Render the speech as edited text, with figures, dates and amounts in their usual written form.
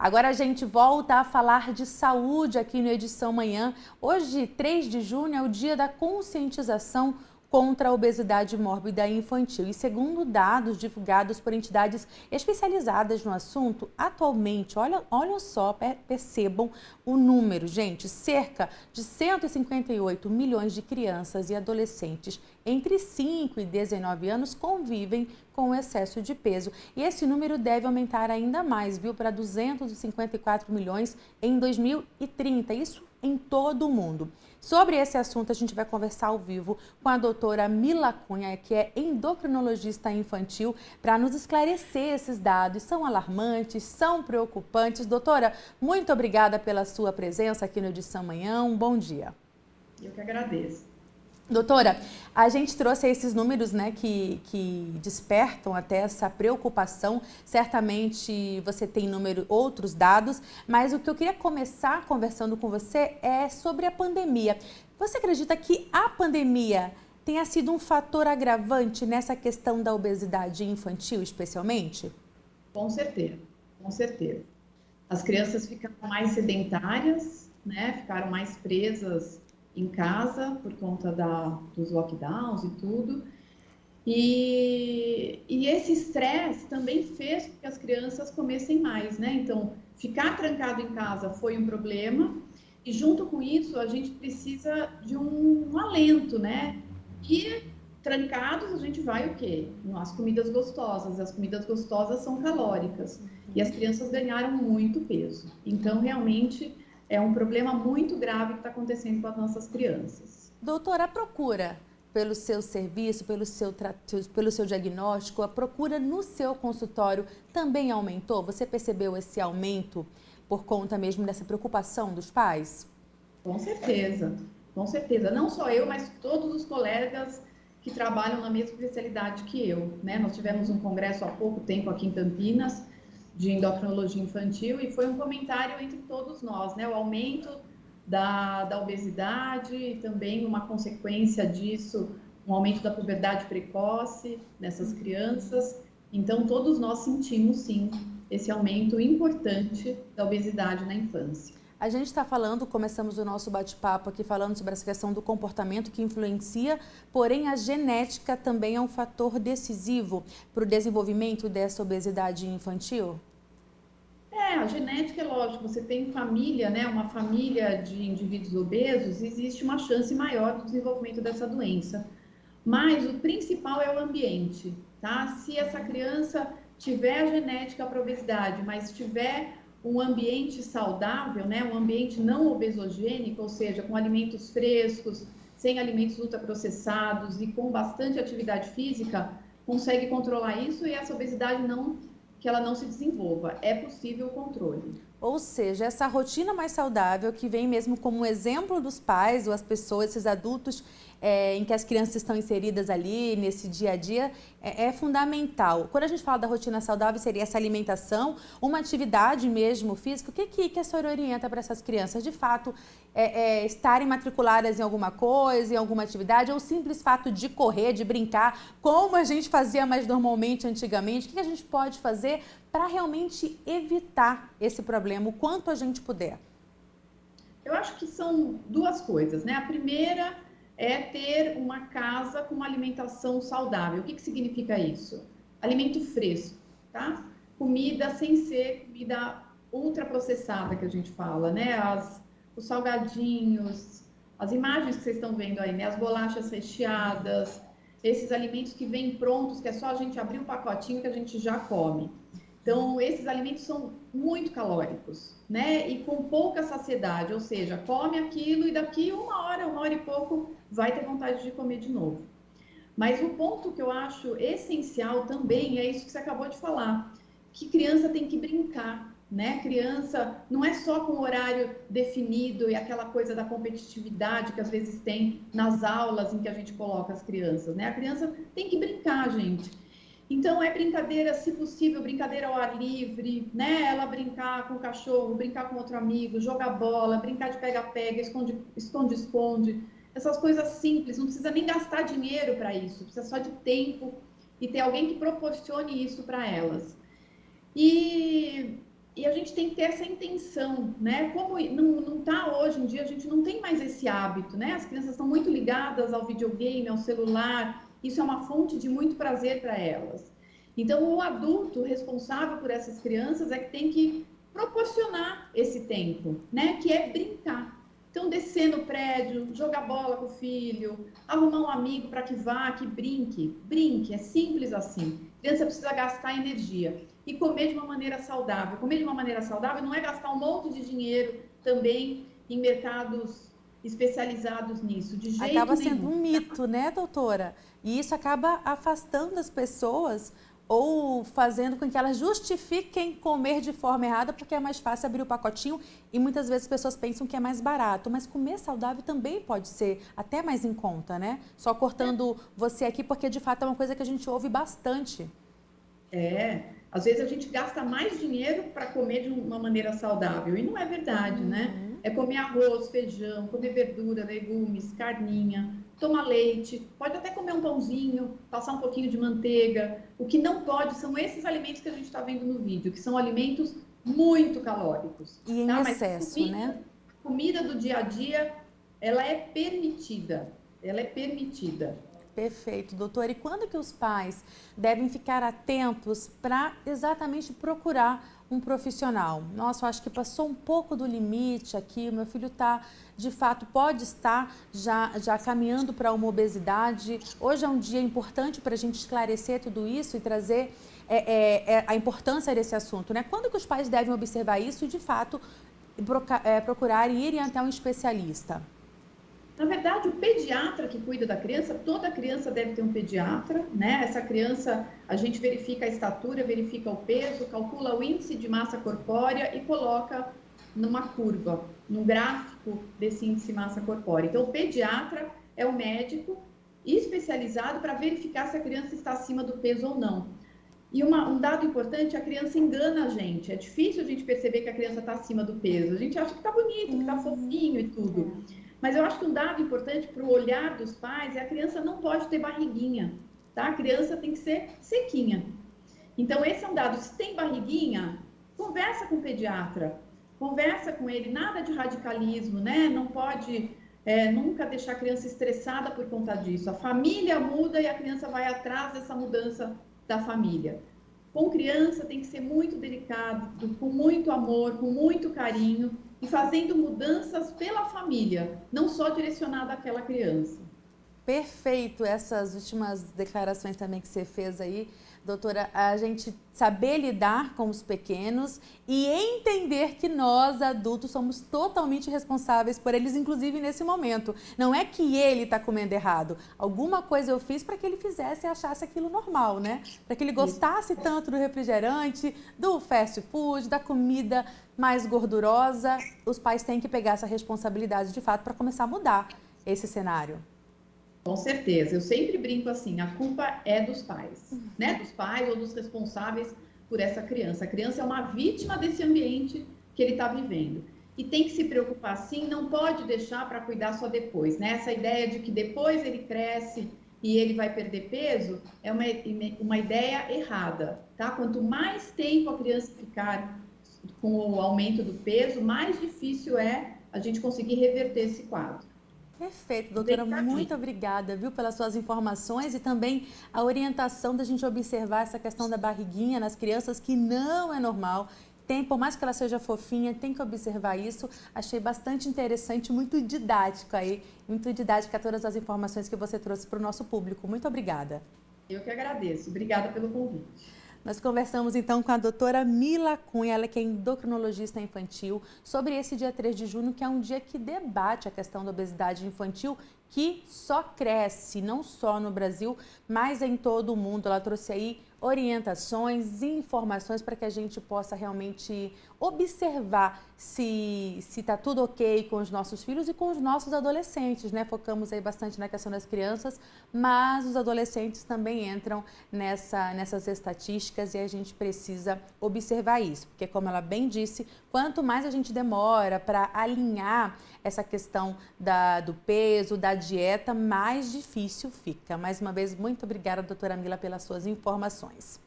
Agora a gente volta a falar de saúde aqui no Edição Manhã. Hoje, 3 de junho, é o dia da conscientização contra a obesidade mórbida infantil. E segundo dados divulgados por entidades especializadas no assunto, atualmente, olha só, percebam o número, gente, cerca de 158 milhões de crianças e adolescentes entre 5 e 19 anos convivem com excesso de peso. E esse número deve aumentar ainda mais, viu, para 254 milhões em 2030, isso em todo o mundo. Sobre esse assunto, a gente vai conversar ao vivo com a doutora Mila Cunha, que é endocrinologista infantil, para nos esclarecer esses dados. São alarmantes, são preocupantes. Doutora, muito obrigada pela sua presença aqui no Edição Manhã. Um bom dia. Eu que agradeço. Doutora, a gente trouxe esses números, né, que despertam até essa preocupação. Certamente você tem outros dados, mas o que eu queria começar conversando com você é sobre a pandemia. Você acredita que a pandemia tenha sido um fator agravante nessa questão da obesidade infantil, especialmente? Com certeza, com certeza. As crianças ficaram mais sedentárias, né? Ficaram mais presas em casa por conta dos lockdowns e tudo. E esse estresse também fez com que as crianças comessem mais, né? Então, ficar trancado em casa foi um problema, e junto com isso, a gente precisa de um alento, né? E trancados, a gente vai o quê? As comidas gostosas. As comidas gostosas são calóricas. E as crianças ganharam muito peso. Então, realmente, é um problema muito grave que está acontecendo com as nossas crianças. Doutora, a procura pelo seu serviço, pelo seu diagnóstico, a procura no seu consultório também aumentou? Você percebeu esse aumento por conta mesmo dessa preocupação dos pais? Com certeza, com certeza. Não só eu, mas todos os colegas que trabalham na mesma especialidade que eu, né? Nós tivemos um congresso há pouco tempo aqui em Campinas de endocrinologia infantil e foi um comentário entre todos nós, né? O aumento da obesidade e também uma consequência disso, um aumento da puberdade precoce nessas crianças. Então, todos nós sentimos, sim, esse aumento importante da obesidade na infância. A gente está falando, começamos o nosso bate-papo aqui falando sobre essa questão do comportamento que influencia, porém a genética também é um fator decisivo para o desenvolvimento dessa obesidade infantil? A genética é lógico, você tem família, né, uma família de indivíduos obesos, existe uma chance maior do desenvolvimento dessa doença. Mas o principal é o ambiente, tá? Se essa criança tiver a genética para obesidade, mas tiver um ambiente saudável, né, um ambiente não obesogênico, ou seja, com alimentos frescos, sem alimentos ultraprocessados e com bastante atividade física, consegue controlar isso e essa obesidade que ela não se desenvolva. É possível o controle. Ou seja, essa rotina mais saudável que vem mesmo como exemplo dos pais ou as pessoas, esses adultos em que as crianças estão inseridas ali nesse dia a dia, é fundamental. Quando a gente fala da rotina saudável, seria essa alimentação, uma atividade mesmo física. O que a senhora orienta para essas crianças? De fato, estarem matriculadas em alguma coisa, em alguma atividade, ou o simples fato de correr, de brincar, como a gente fazia mais normalmente antigamente? O que a gente pode fazer para realmente evitar esse problema, o quanto a gente puder? Eu acho que são duas coisas, né? A primeira é ter uma casa com uma alimentação saudável. O que significa isso? Alimento fresco, tá? Comida sem ser comida ultraprocessada, que a gente fala, né? Os salgadinhos, as imagens que vocês estão vendo aí, né? As bolachas recheadas, esses alimentos que vêm prontos, que é só a gente abrir um pacotinho que a gente já come. Então, esses alimentos são muito calóricos, né? E com pouca saciedade, ou seja, come aquilo e daqui uma hora e pouco, vai ter vontade de comer de novo. Mas o ponto que eu acho essencial também é isso que você acabou de falar, que criança tem que brincar, né? Criança não é só com horário definido e aquela coisa da competitividade que às vezes tem nas aulas em que a gente coloca as crianças, né? A criança tem que brincar, gente. Então, é brincadeira, se possível, brincadeira ao ar livre, né? Ela brincar com o cachorro, brincar com outro amigo, jogar bola, brincar de pega-pega, esconde-esconde. Essas coisas simples, não precisa nem gastar dinheiro para isso, precisa só de tempo e ter alguém que proporcione isso para elas. E E a gente tem que ter essa intenção, né? Como não tá hoje em dia, a gente não tem mais esse hábito, né? As crianças estão muito ligadas ao videogame, ao celular, isso é uma fonte de muito prazer para elas. Então, o adulto responsável por essas crianças é que tem que proporcionar esse tempo, né? Que é brincar. Então, descer no prédio, jogar bola com o filho, arrumar um amigo para que vá, que brinque. Brinque, é simples assim. A criança precisa gastar energia e comer de uma maneira saudável. Comer de uma maneira saudável não é gastar um monte de dinheiro também em mercados especializados nisso, de jeito Acaba sendo nenhum. um mito, né, doutora? E isso acaba afastando as pessoas ou fazendo com que elas justifiquem comer de forma errada porque é mais fácil abrir o pacotinho e muitas vezes as pessoas pensam que é mais barato. Mas comer saudável também pode ser até mais em conta, né? Só cortando você aqui porque de fato é uma coisa que a gente ouve bastante. Às vezes a gente gasta mais dinheiro para comer de uma maneira saudável, e não é verdade, né? Uhum. É comer arroz, feijão, comer verdura, legumes, carninha, tomar leite, pode até comer um pãozinho, passar um pouquinho de manteiga. O que não pode são esses alimentos que a gente está vendo no vídeo, que são alimentos muito calóricos, E em tá? Mas excesso, né? comida do dia a dia, ela é permitida, ela é permitida. Perfeito, doutor. E quando que os pais devem ficar atentos para exatamente procurar um profissional? Nossa, eu acho que passou um pouco do limite aqui, o meu filho está, de fato, pode estar já caminhando para uma obesidade. Hoje é um dia importante para a gente esclarecer tudo isso e trazer a importância desse assunto, né? Quando que os pais devem observar isso e, de fato, procurar e irem até um especialista? Na verdade, o pediatra que cuida da criança, toda criança deve ter um pediatra, né? Essa criança, a gente verifica a estatura, verifica o peso, calcula o índice de massa corpórea e coloca numa curva, num gráfico desse índice de massa corpórea. Então, o pediatra é o médico especializado para verificar se a criança está acima do peso ou não. E um dado importante, a criança engana a gente. É difícil a gente perceber que a criança está acima do peso. A gente acha que está bonito, que está fofinho e tudo. Mas eu acho que um dado importante para o olhar dos pais é a criança não pode ter barriguinha, tá? A criança tem que ser sequinha. Então, esse é um dado. Se tem barriguinha, conversa com o pediatra, conversa com ele, nada de radicalismo, né? Não pode nunca deixar a criança estressada por conta disso. A família muda e a criança vai atrás dessa mudança da família. Com criança tem que ser muito delicado, com muito amor, com muito carinho e fazendo mudanças pela família, não só direcionada àquela criança. Perfeito, essas últimas declarações também que você fez aí, doutora, a gente saber lidar com os pequenos e entender que nós, adultos, somos totalmente responsáveis por eles, inclusive nesse momento. Não é que ele está comendo errado, alguma coisa eu fiz para que ele fizesse e achasse aquilo normal, né? Para que ele gostasse tanto do refrigerante, do fast food, da comida mais gordurosa. Os pais têm que pegar essa responsabilidade de fato para começar a mudar esse cenário. Com certeza, eu sempre brinco assim, a culpa é dos pais, né? Dos pais ou dos responsáveis por essa criança. A criança é uma vítima desse ambiente que ele está vivendo. E tem que se preocupar sim, não pode deixar para cuidar só depois, né? Essa ideia de que depois ele cresce e ele vai perder peso é uma ideia errada, tá? Quanto mais tempo a criança ficar com o aumento do peso, mais difícil é a gente conseguir reverter esse quadro. Perfeito, doutora, muito obrigada, viu, pelas suas informações e também a orientação da gente observar essa questão da barriguinha nas crianças, que não é normal. Tem, por mais que ela seja fofinha, tem que observar isso. Achei bastante interessante, muito didático aí, muito didática todas as informações que você trouxe para o nosso público. Muito obrigada. Eu que agradeço. Obrigada pelo convite. Nós conversamos então com a doutora Mila Cunha, ela que é endocrinologista infantil, sobre esse dia 3 de junho, que é um dia que debate a questão da obesidade infantil, que só cresce, não só no Brasil, mas em todo o mundo. Ela trouxe aí orientações e informações para que a gente possa realmente observar se está tudo ok com os nossos filhos e com os nossos adolescentes, né? Focamos aí bastante na questão das crianças, mas os adolescentes também entram nessas estatísticas e a gente precisa observar isso, porque como ela bem disse, quanto mais a gente demora para alinhar essa questão do peso, da dieta, mais difícil fica. Mais uma vez, muito obrigada, doutora Mila, pelas suas informações.